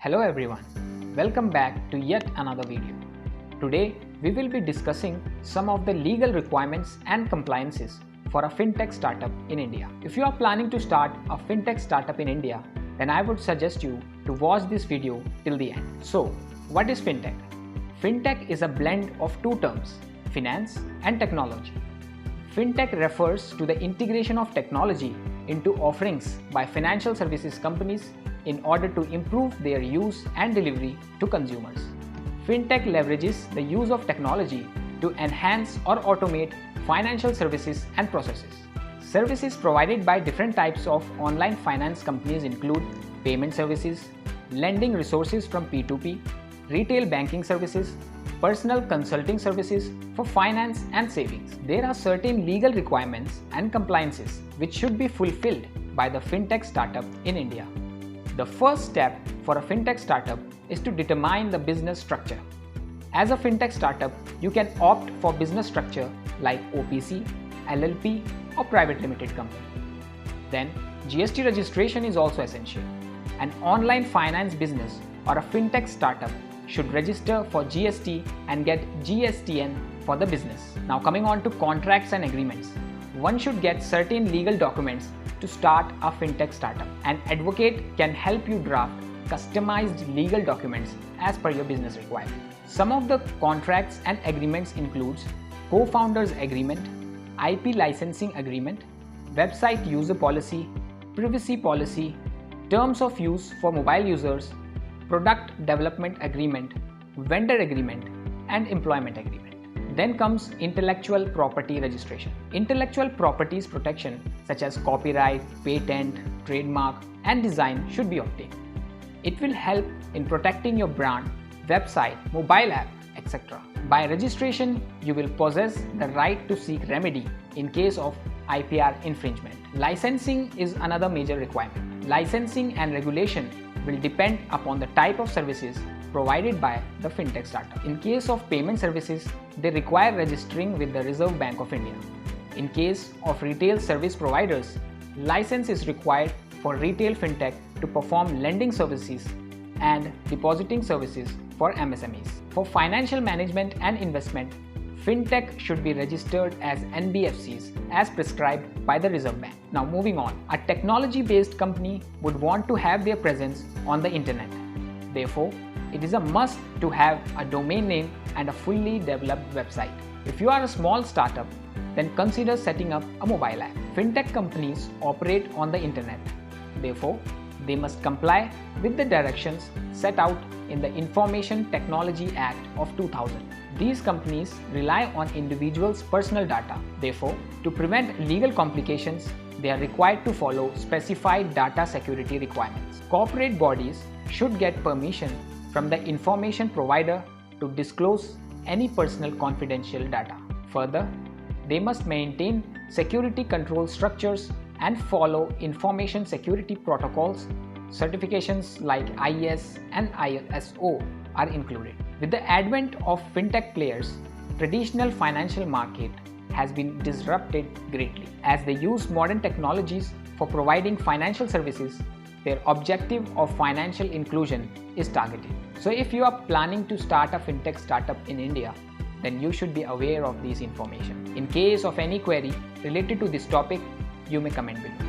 Hello everyone, welcome back to yet another video. Today we will be discussing some of the legal requirements and compliances for a fintech startup in India. If you are planning to start a fintech startup in India, then I would suggest you to watch this video till the end. So, what is fintech? Fintech is a blend of two terms, finance and technology. Fintech refers to the integration of technology into offerings by financial services companies in order to improve their use and delivery to consumers. Fintech leverages the use of technology to enhance or automate financial services and processes. Services provided by different types of online finance companies include payment services, lending resources from P2P, retail banking services, personal consulting services for finance and savings. There are certain legal requirements and compliances which should be fulfilled by the fintech startup in India. The first step for a fintech startup is to determine the business structure. As a fintech startup, you can opt for business structure like OPC, LLP or private limited company. Then, GST registration is also essential. An online finance business or a fintech startup should register for GST and get GSTN for the business. Now coming on to contracts and agreements. One should get certain legal documents to start a fintech startup. An advocate can help you draft customized legal documents as per your business requirement. Some of the contracts and agreements includes co-founders agreement, IP licensing agreement, website user policy, privacy policy, terms of use for mobile users, product development agreement, vendor agreement, and employment agreement. Then comes intellectual property registration. Intellectual properties protection such as copyright, patent, trademark, and design should be obtained. It will help in protecting your brand, website, mobile app, etc. By registration, you will possess the right to seek remedy in case of IPR infringement. Licensing is another major requirement. Licensing and regulation will depend upon the type of services provided by the fintech startup. In case of payment services, they require registering with the Reserve Bank of India. In case of retail service providers, license is required for retail fintech to perform lending services and depositing services for MSMEs. For financial management and investment, fintech should be registered as NBFCs as prescribed by the Reserve Bank. Now moving on, a technology-based company would want to have their presence on the internet. Therefore, it is a must to have a domain name and a fully developed website. If you are a small startup, then consider setting up a mobile app. Fintech companies operate on the internet. Therefore, they must comply with the directions set out in the Information Technology Act of 2000. These companies rely on individuals' personal data. Therefore, to prevent legal complications, they are required to follow specified data security requirements. Corporate bodies should get permission from the information provider to disclose any personal confidential data. Further, they must maintain security control structures and follow information security protocols. Certifications like IS and ISO are included. With the advent of fintech players, traditional financial market has been disrupted greatly. As they use modern technologies for providing financial services, their objective of financial inclusion is targeted. So if you are planning to start a fintech startup in India, then you should be aware of this information. In case of any query related to this topic, you may comment below.